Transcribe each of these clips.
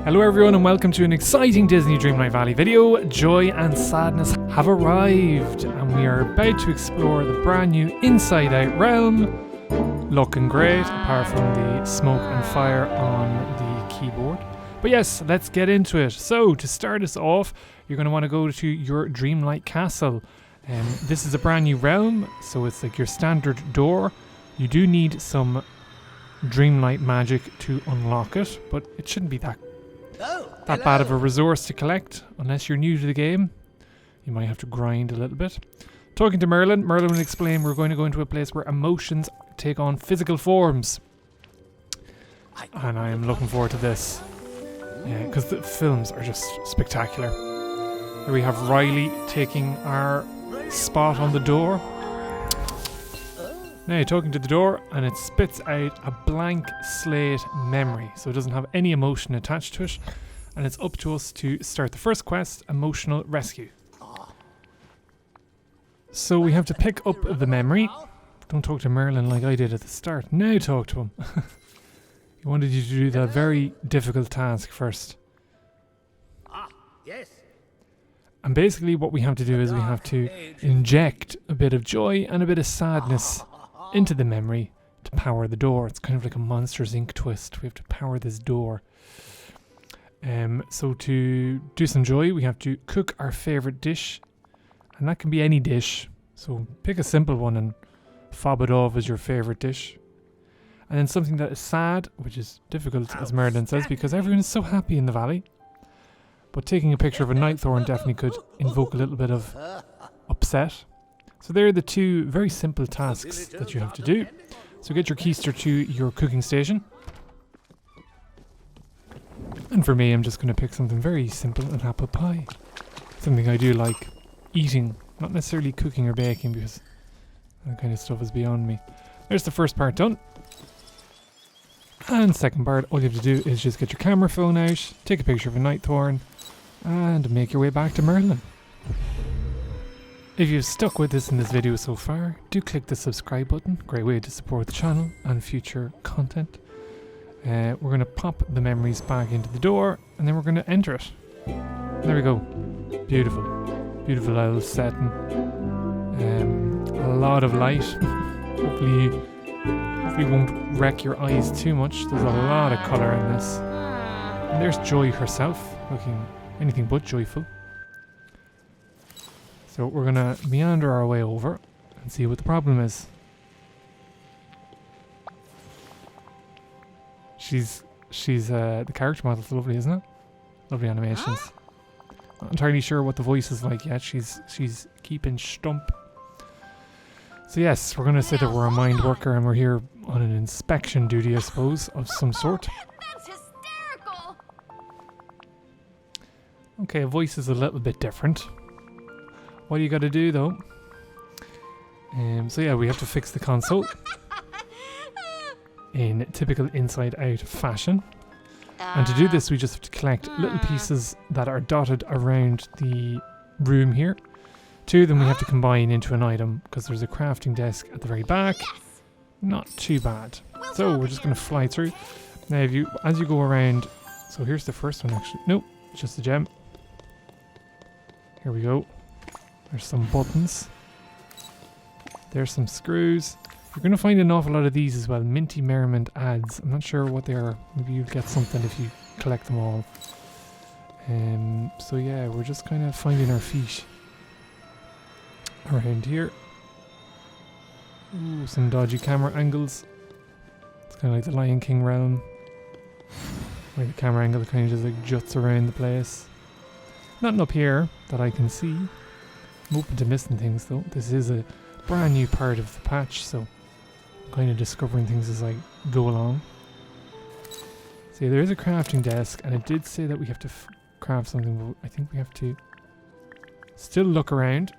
Hello everyone and welcome to an exciting Disney Dreamlight Valley video. Joy and sadness have arrived and we are about to explore the brand new Inside Out realm. Looking great apart from the smoke and fire on the keyboard. But yes, let's get into it. So to start us off, you're going to want to go to your Dreamlight Castle. This is a brand new realm, so it's like your standard door. You do need some Dreamlight magic to unlock it, but it shouldn't be that bad of a resource to collect, unless you're new to the game. You might have to grind a little bit. Talking to Merlin will explain we're going to go into a place where emotions take on physical forms. And I am looking forward to this. Because the films are just spectacular. Here we have Riley taking our spot on the door. Now you're talking to the door and it spits out a blank slate memory. So it doesn't have any emotion attached to it. And it's up to us to start the first quest, Emotional Rescue. So we have to pick up the memory. Don't talk to Merlin like I did at the start. Now talk to him. He wanted you to do the very difficult task first. Yes. And basically what we have to do is we have to inject a bit of joy and a bit of sadness into the memory to power the door. It's kind of like a Monsters Inc. twist. We have to power this door. So to do some joy, we have to cook our favourite dish. And that can be any dish. So pick a simple one and fob it off as your favourite dish. And then something that is sad, which is difficult, as Merlin says, because everyone is so happy in the valley. But taking a picture of a nightthorn definitely could invoke a little bit of upset. So there are the two very simple tasks that you have to do. So get your keister to your cooking station. And for me, I'm just going to pick something very simple, an apple pie. Something I do like eating, not necessarily cooking or baking, because that kind of stuff is beyond me. There's the first part done. And second part, all you have to do is just get your camera phone out, take a picture of a nightthorn, and make your way back to Merlin. If you've stuck with us in this video so far, do click the subscribe button. Great way to support the channel and future content. We're going to pop the memories back into the door, and then we're going to enter it. There we go. Beautiful. Beautiful little setting. A lot of light. Hopefully won't wreck your eyes too much. There's a lot of colour in this. And there's Joy herself, looking anything but joyful. So we're gonna meander our way over and see what the problem is. The character model's lovely, isn't it? Lovely animations. Not entirely sure what the voice is like yet. She's keeping stump. So yes, we're going to say that we're a mind worker and we're here on an inspection duty, I suppose, of some sort. That's hysterical! Okay, voice is a little bit different. What do you got to do though? So yeah, we have to fix the console in typical Inside Out fashion. And to do this, we just have to collect little pieces that are dotted around the room here. Two of them we have to combine into an item because there's a crafting desk at the very back. Yes. Not too bad. So we're just going to fly through. Now as you go around, so here's the first one actually. Nope, it's just a gem. Here we go. There's some buttons. There's some screws. You're going to find an awful lot of these as well. Minty Merriment ads. I'm not sure what they are. Maybe you'll get something if you collect them all. So yeah, we're just kind of finding our feet around here. Ooh, some dodgy camera angles. It's kind of like the Lion King realm. Where the camera angle kind of just like juts around the place. Nothing up here that I can see. I'm open to missing things though. This is a brand new part of the patch, so I'm kind of discovering things as I go along. See, there is a crafting desk, and it did say that we have to craft something, but I think we have to still look around.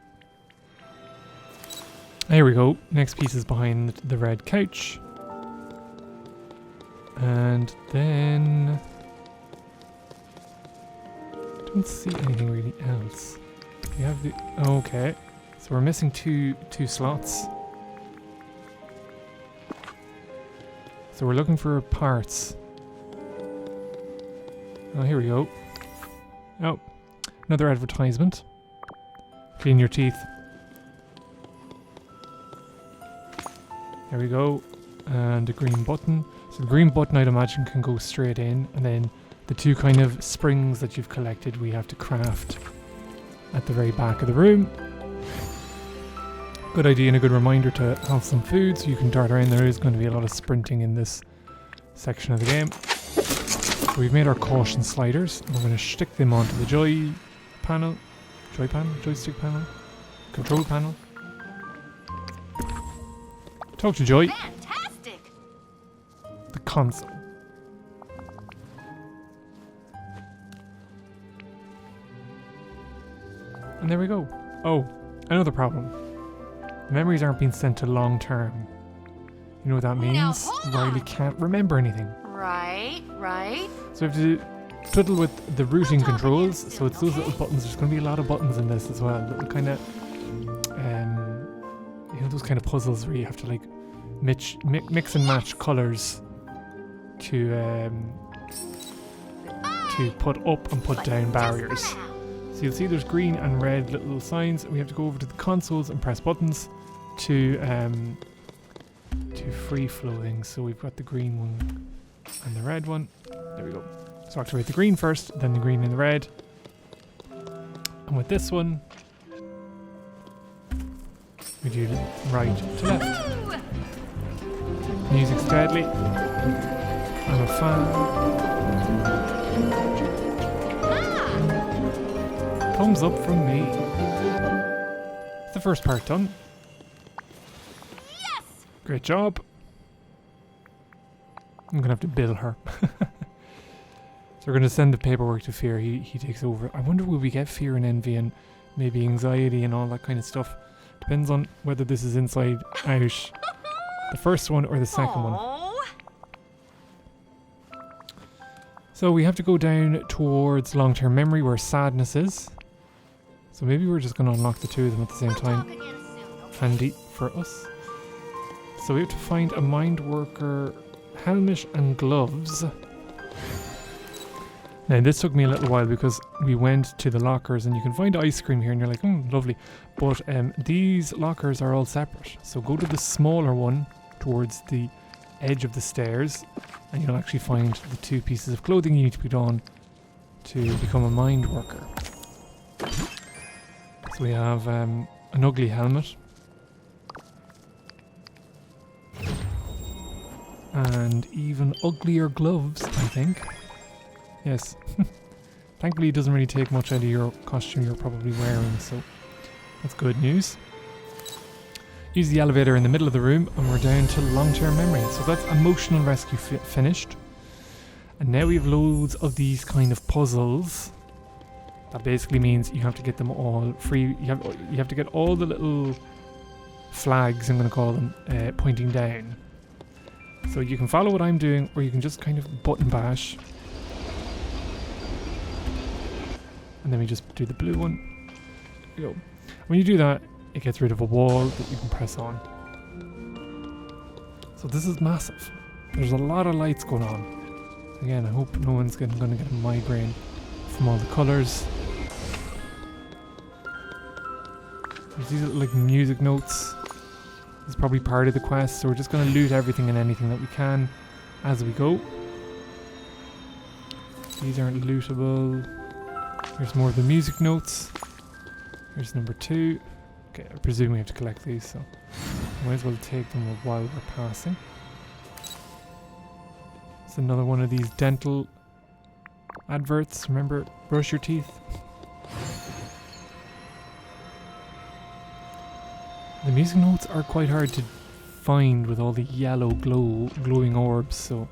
There we go. Next piece is behind the red couch. And then I don't see anything really else. We have the okay. So we're missing two slots. So we're looking for parts. Oh, here we go. Oh, another advertisement. Clean your teeth. There we go. And a green button. So the green button, I'd imagine, can go straight in. And then the two kind of springs that you've collected, we have to craft at the very back of the room. Good idea and a good reminder to have some food so you can dart around. There is going to be a lot of sprinting in this section of the game. So we've made our caution sliders. We're going to stick them onto the joystick panel, control panel. Talk to Joy. Fantastic. The console. And there we go. Oh, another problem. Memories aren't being sent to long term. You know what that means? hold Riley on. can't remember anything. Right, right. So we have to fiddle with the routing controls. So it's those little buttons. There's going to be a lot of buttons in this as well. Little kind of, you know, those kind of puzzles where you have to like mix and match colors to put up and put down barriers. So you'll see there's green and red little signs. We have to go over to the consoles and press buttons to free flowing. So we've got the green one and the red one. There we go. So activate the green first, then the green and the red. And with this one, we do right to left. Music's deadly. I'm a fan. Thumbs up from me. It's the first part done. Yes. Great job. I'm gonna have to bill her. So we're gonna send the paperwork to Fear. He takes over. I wonder will we get Fear and Envy and maybe anxiety and all that kind of stuff. Depends on whether this is inside out. The first one or the second one. So we have to go down towards long-term memory where sadness is. So maybe we're just going to unlock the two of them at the same time. Handy for us. So we have to find a mind worker helmet and gloves. Now this took me a little while because we went to the lockers and you can find ice cream here and you're like, lovely. But these lockers are all separate. So go to the smaller one towards the edge of the stairs and you'll actually find the two pieces of clothing you need to put on to become a mind worker. So we have an ugly helmet and even uglier gloves, I think. Yes. Thankfully it doesn't really take much out of your costume you're probably wearing, so that's good news. Use the elevator in the middle of the room and we're down to long-term memory. So that's emotional rescue finished. And now we have loads of these kind of puzzles. That basically means you have to get them all free. You have to get all the little flags, I'm going to call them, pointing down. So you can follow what I'm doing or you can just kind of button bash. And then we just do the blue one. There you go. When you do that, it gets rid of a wall that you can press on. So this is massive. There's a lot of lights going on. Again, I hope no one's going to get a migraine from all the colours. There's these little like music notes. This is probably part of the quest, so we're just going to loot everything and anything that we can as we go. These aren't lootable. Here's more of the music notes. Here's number 2. Okay, I presume we have to collect these, so might as well take them while we're passing. It's another one of these dental adverts. Remember, brush your teeth. The music notes are quite hard to find with all the yellow glowing orbs, so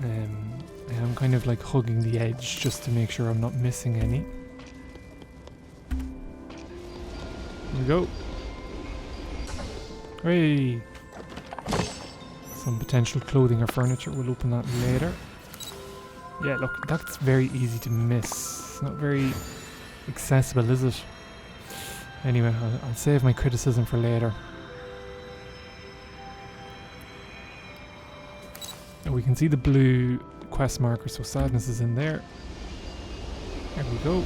I'm kind of like hugging the edge just to make sure I'm not missing any. Here we go. Hooray! Some potential clothing or furniture. We'll open that later. Yeah, look, that's very easy to miss. It's not very accessible, is it? Anyway, I'll save my criticism for later. And we can see the blue quest marker, so sadness is in there. There we go.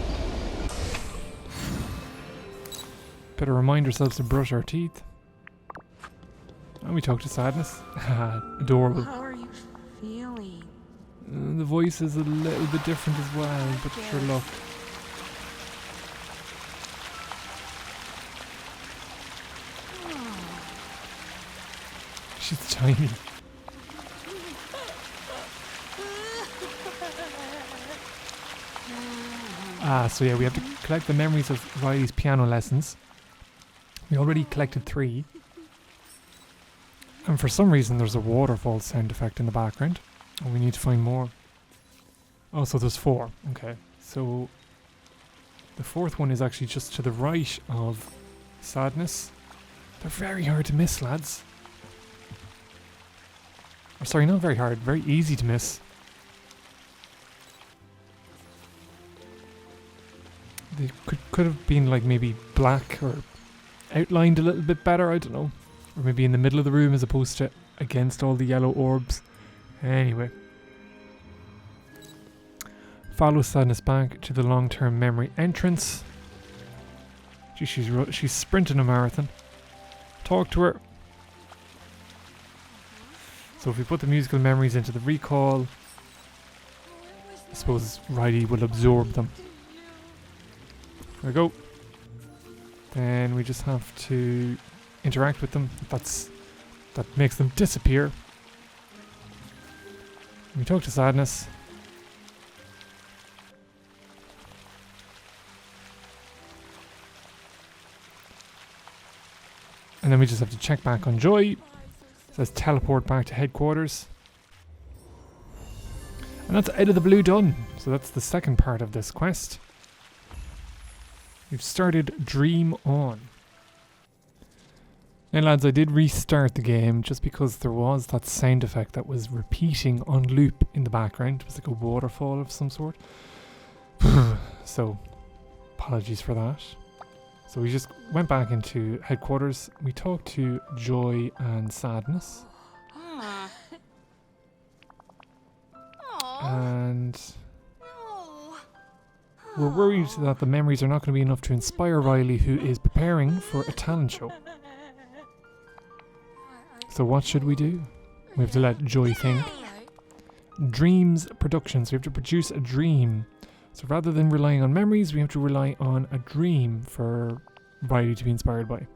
Better remind ourselves to brush our teeth. And we talk to sadness. Adorable. How are you feeling? The voice is a little bit different as well, but sure look. She's tiny. So yeah, we have to collect the memories of Riley's piano lessons. We already collected 3. And for some reason there's a waterfall sound effect in the background. And we need to find more. Oh, so there's 4. Okay, so the 4th one is actually just to the right of sadness. They're very hard to miss, lads. Or sorry, not very hard, very easy to miss. They could have been like maybe black or outlined a little bit better, I don't know. Or maybe in the middle of the room as opposed to against all the yellow orbs. Anyway. Follow sadness back to the long-term memory entrance. Gee, she's sprinting a marathon. Talk to her. So if we put the musical memories into the recall, I suppose Riley will absorb them. There we go. Then we just have to interact with them. That makes them disappear. We talk to sadness. And then we just have to check back on Joy. It says teleport back to headquarters. And that's out of the blue done. So that's the second part of this quest. We've started Dream On. Now lads, I did restart the game just because there was that sound effect that was repeating on loop in the background. It was like a waterfall of some sort. So, apologies for that. So we just went back into headquarters. We talked to Joy and Sadness. And we're worried that the memories are not going to be enough to inspire Riley, who is preparing for a talent show. So what should we do? We have to let Joy think. Dreams production. So we have to produce a dream. So rather than relying on memories, we have to rely on a dream for Riley to be inspired by.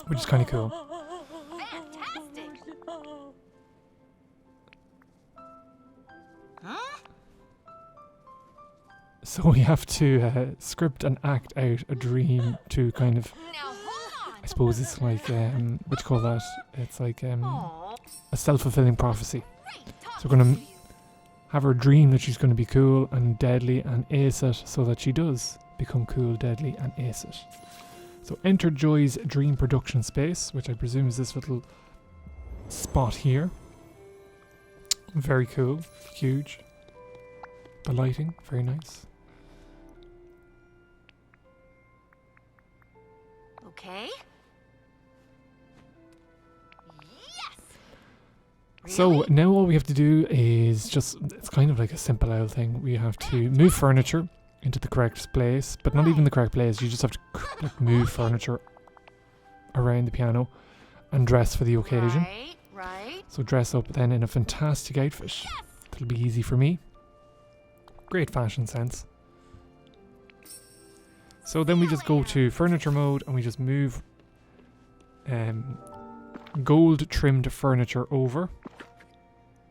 Which is kind of cool. Fantastic. So we have to script and act out a dream to kind of... Now hold on. I suppose it's like, what do you call that? It's like Aw. a self-fulfilling prophecy. Great So we're going to talking to you. have her dream that she's going to be cool and deadly and ace it, so that she does become cool, deadly and ace it. So enter Joy's dream production space, which I presume is this little spot here. Very cool, huge. The lighting, very nice. Okay. Yes. So Really? now all we have to do is just, it's kind of like a simple old thing. We have to move furniture into the correct place, but not even the correct place. You just have to like move furniture around the piano and dress for the occasion. Right. So dress up then in a fantastic outfit. Yes. That'll be easy for me. Great fashion sense. So then we just go to furniture mode and we just move gold trimmed furniture over.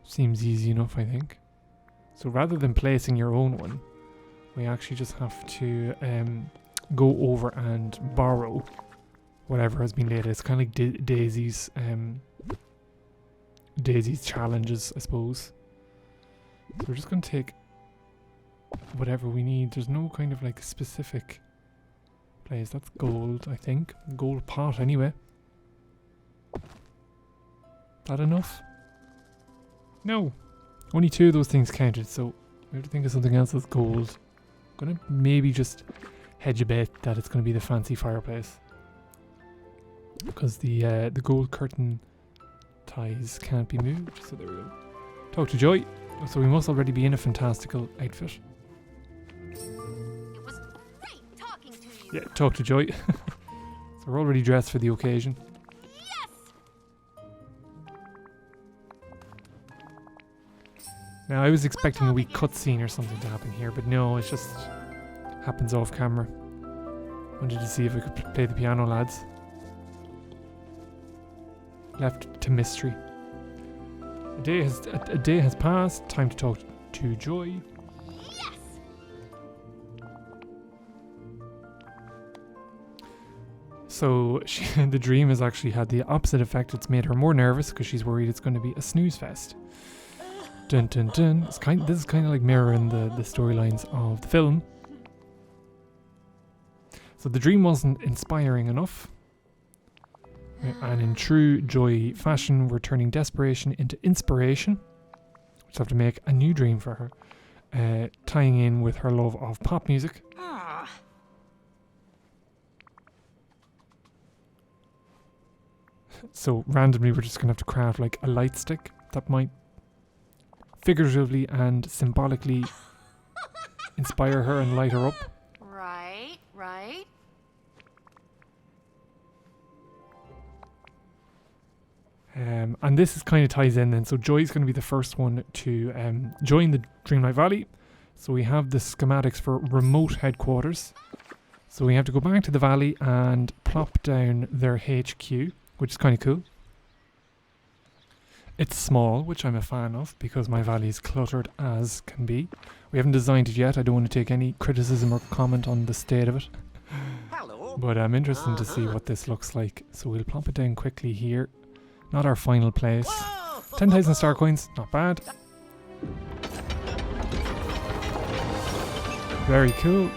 Seems easy enough, I think. So rather than placing your own one, we actually just have to go over and borrow whatever has been laid. It's kind of like Daisy's challenges, I suppose. So we're just going to take whatever we need. There's no kind of like specific place. That's gold, I think. Gold pot, anyway. That enough? No. Only 2 of those things counted, so we have to think of something else that's gold. I'm gonna maybe just hedge a bit that it's gonna be the fancy fireplace. Because the gold curtain ties can't be moved, so there we go. Talk to Joy. So we must already be in a fantastical outfit. It was great talking to you. Yeah, talk to Joy. So we're already dressed for the occasion. Yes. Now I was expecting a wee cutscene or something to happen here, but no, it just happens off camera. Wanted to see if I could play the piano, lads. Left to mystery. A day has passed. Time to talk to Joy. Yes. So the dream has actually had the opposite effect. It's made her more nervous because she's worried it's going to be a snooze fest. Dun dun dun. This is kind of like mirroring the storylines of the film. So the dream wasn't inspiring enough. And in true Joy fashion, we're turning desperation into inspiration. We just have to make a new dream for her, tying in with her love of pop music. So randomly, we're just going to have to craft like a light stick that might figuratively and symbolically inspire her and light her up. Right, right. And this is kind of ties in then. So Joy's going to be the first one to join the Dreamlight Valley. So we have the schematics for remote headquarters. So we have to go back to the valley and plop down their HQ, which is kind of cool. It's small, which I'm a fan of because my valley is cluttered as can be. We haven't designed it yet. I don't want to take any criticism or comment on the state of it. Hello. But I'm interested to see what this looks like. So we'll plop it down quickly here. Not our final place. 10,000 star coins, not bad. Very cool. A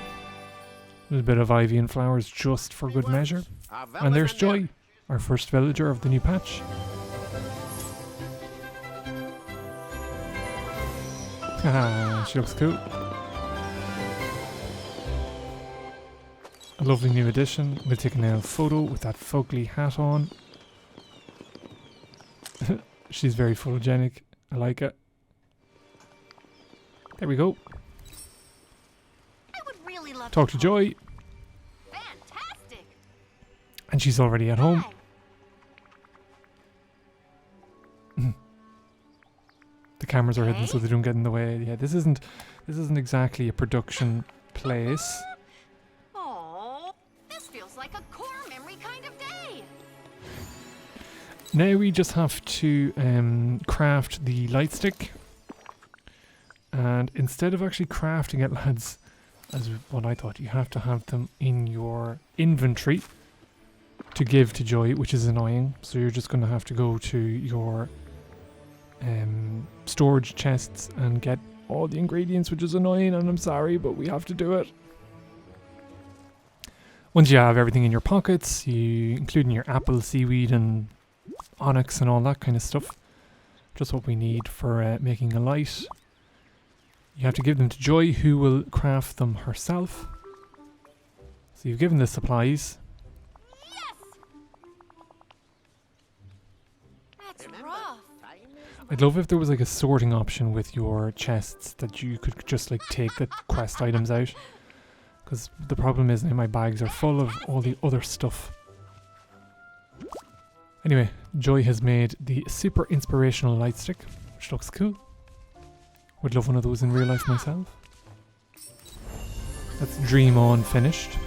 little bit of ivy and flowers just for good measure. And there's Joy, our first villager of the new patch. Haha, she looks cool. A lovely new addition. We'll take a photo with that fugly hat on. She's very photogenic. I like it. There we go. I would really love Talk to Joy. Fantastic. And she's already at home. Hi. The cameras are hidden Okay. so they don't get in the way. Yeah, this isn't exactly a production place. Oh, this feels like a core memory kind of day. Now we just have to craft the light stick. And instead of actually crafting it, lads, as what I thought, you have to have them in your inventory to give to Joy, which is annoying. So you're just going to have to go to your storage chests and get all the ingredients, which is annoying, and I'm sorry, but we have to do it. Once you have everything in your pockets, including your apple, seaweed, and onyx and all that kind of stuff, just what we need for making a light. You have to give them to Joy, who will craft them herself. So you've given the supplies. That's rough. I'd love if there was like a sorting option with your chests that you could just like take the quest items out. Because the problem is now my bags are full of all the other stuff. Anyway, Joy has made the super inspirational light stick, which looks cool. Would love one of those in real life myself. That's Dream On finished.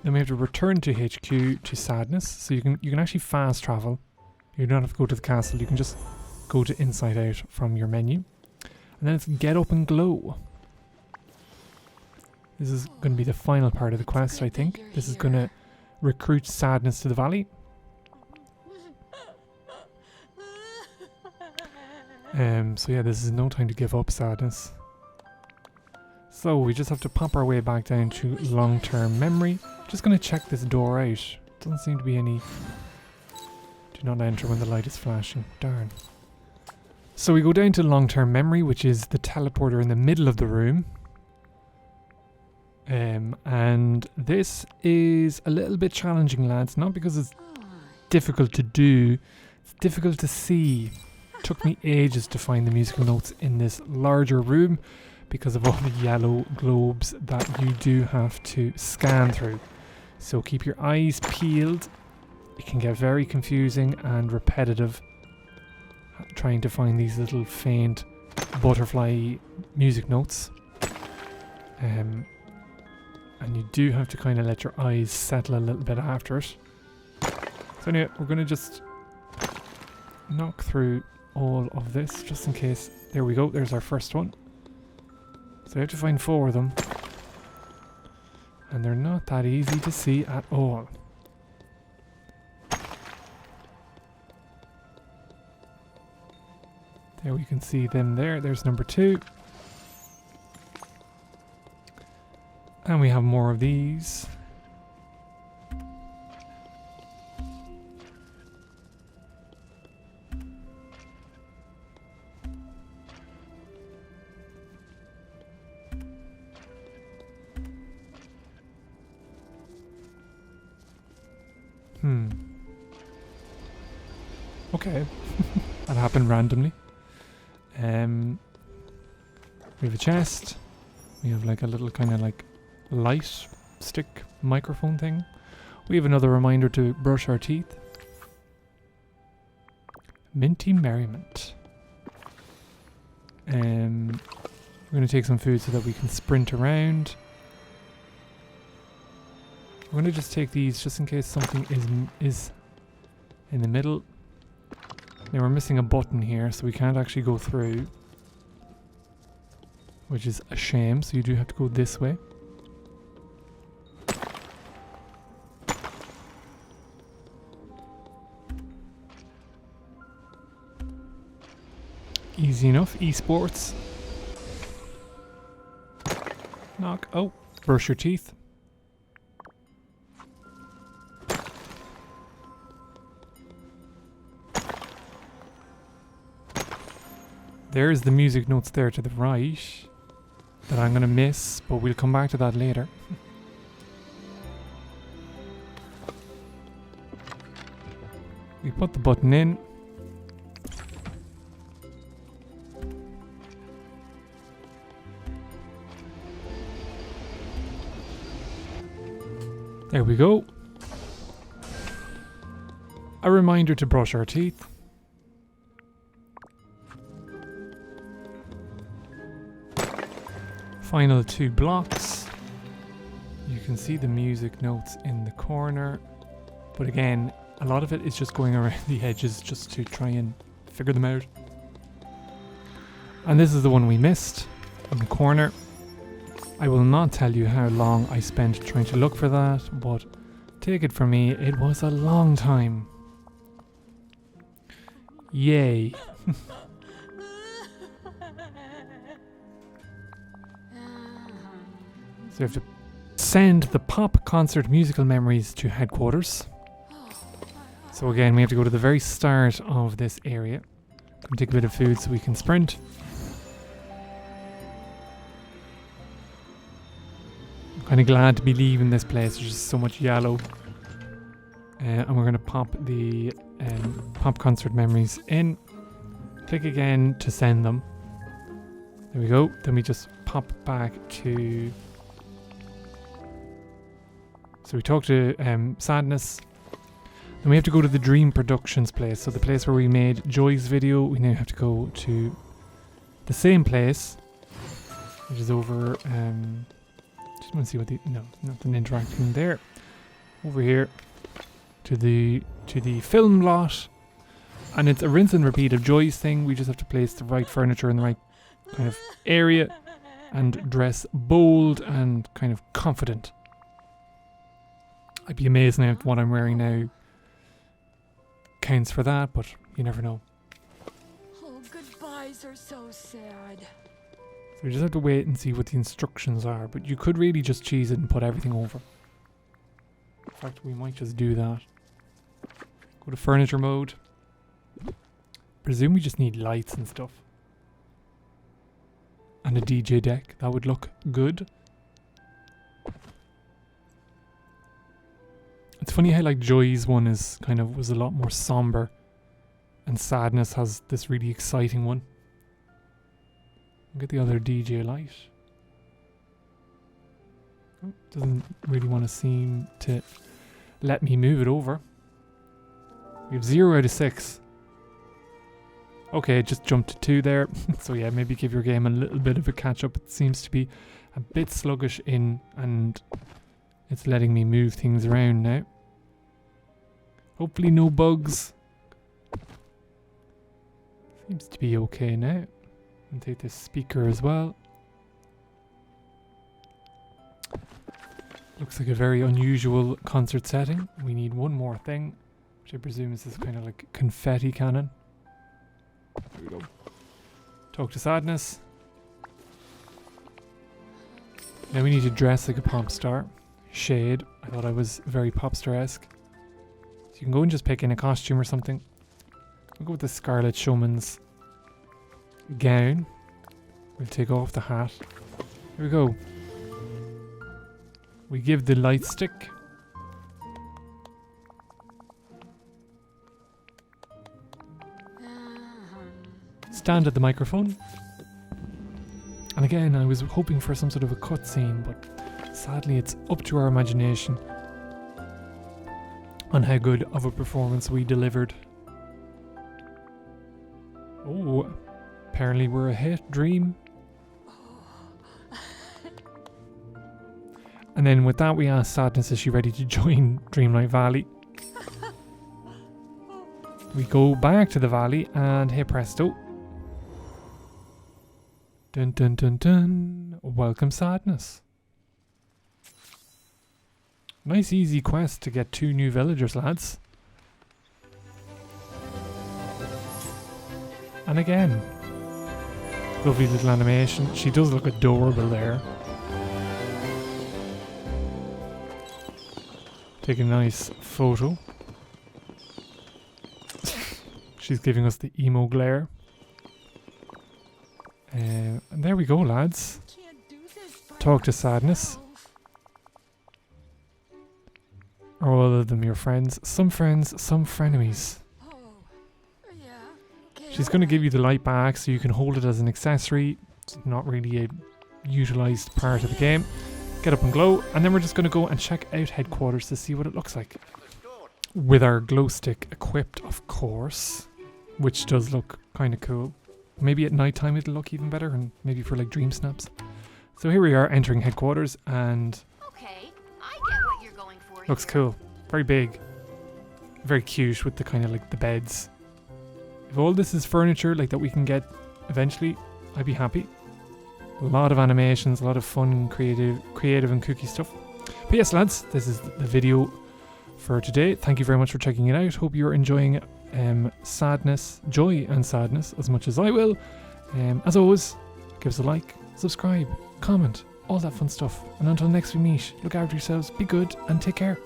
Then we have to return to HQ to Sadness, so you can actually fast travel. You don't have to go to the castle, you can just go to Inside Out from your menu. And then it's Get Up and Glow. This is going to be the final part of the quest, I think. This is going to recruit Sadness to the valley. So yeah, this is no time to give up, Sadness. So we just have to pop our way back down to long-term memory. Just going to check this door out. Doesn't seem to be any... Do not enter when the light is flashing. Darn. So we go down to long-term memory, which is the teleporter in the middle of the room. And this is a little bit challenging, lads. Not because it's difficult to do. It's difficult to see. took me ages to find the musical notes in this larger room because of all the yellow globes that you do have to scan through. So keep your eyes peeled. It can get very confusing and repetitive trying to find these little faint butterfly music notes. And you do have to kind of let your eyes settle a little bit after it. So anyway, we're going to just knock through all of this just in case. There we go, there's our first one. So we have to find 4 of them. And they're not that easy to see at all. There we can see them there. There's number 2. And we have more of these. Okay. That happened randomly. We have a chest. We have like a little kind of like light stick microphone thing. We have another reminder to brush our teeth. Minty merriment. We're going to take some food so that we can sprint around. We're going to just take these just in case something is in the middle. Now we're missing a button here, so we can't actually go through, which is a shame, so you do have to go this way. Easy enough, esports. Knock. Oh, brush your teeth. There's the music notes there to the right that I'm going to miss, but we'll come back to that later. We put the button in. There we go. A reminder to brush our teeth. Final 2 blocks. You can see the music notes in the corner, but again, a lot of it is just going around the edges just to try and figure them out. And this is the one we missed in the corner. I will not tell you how long I spent trying to look for that, but take it from me, it was a long time. Yay. So you have to send the pop concert musical memories to headquarters. So again, we have to go to the very start of this area. Come take a bit of food so we can sprint. I'm kind of glad to be leaving this place. There's just so much yellow. And we're going to pop the pop concert memories in. Click again to send them. There we go. Then we just pop back to... So we talked to Sadness. Then we have to go to the Dream Productions place. So the place where we made Joy's video, we now have to go to the same place, which is over... just want to see what the... No, nothing interacting there. Over here to the film lot. And it's a rinse and repeat of Joy's thing. We just have to place the right furniture in the right kind of area and dress bold and kind of confident. I'd be amazed now if what I'm wearing now counts for that, but you never know. Oh, goodbyes are so sad. So we just have to wait and see what the instructions are, but you could really just cheese it and put everything over. In fact, we might just do that. Go to furniture mode. Presume we just need lights and stuff. And a DJ deck. That would look good. It's funny how like Joy's one is was a lot more somber And Sadness has this really exciting one. Look at the other DJ light. Oh, doesn't really want to seem to let me move it over. We have 0 out of 6. Okay, it just jumped to 2 there. So yeah, maybe give your game a little bit of a catch up. It seems to be a bit sluggish in, and it's letting me move things around now. Hopefully no bugs. Seems to be okay now. I'll take this speaker as well. Looks like a very unusual concert setting. We need one more thing, which I presume is this kind of like confetti cannon. There we go. Talk to Sadness. Now we need to dress like a pop star. Shade. I thought I was very pop star-esque. So you can go and just pick in a costume or something. I'll go with the Scarlet Showman's gown. We'll take off the hat. Here we go. We give the light stick. Stand at the microphone. And again, I was hoping for some sort of a cutscene, but sadly it's up to our imagination on how good of a performance we delivered. Oh, apparently we're a hit. Dream. And then with that we asked Sadness, is she ready to join Dreamlight Valley? We go back to the valley and hey presto. Dun dun dun dun. Welcome Sadness. Nice easy quest to get 2 new villagers, lads. And again, lovely little animation. She does look adorable there. Take a nice photo. She's giving us the emo glare. And there we go, lads. Talk to Sadness. Are all of them your friends? Some friends, some frenemies. She's going to give you the light back so you can hold it as an accessory. It's not really a utilised part of the game. Get up and glow, and then we're just going to go and check out headquarters to see what it looks like. With our glow stick equipped, of course, which does look kind of cool. Maybe at night time it'll look even better, and maybe for like dream snaps. So here we are entering headquarters, and Okay, I get what you're going for. looks here. cool. Very big. Very cute with the kind of like the beds. If all this is furniture like that we can get eventually, I'd be happy. A lot of animations, a lot of fun, creative and kooky stuff. But yes, lads, this is the video for today. Thank you very much for checking it out. Hope you're enjoying Sadness, Joy and Sadness as much as I will. As always, give us a like, subscribe, comment, all that fun stuff. And until next we meet, look after yourselves, be good, and take care.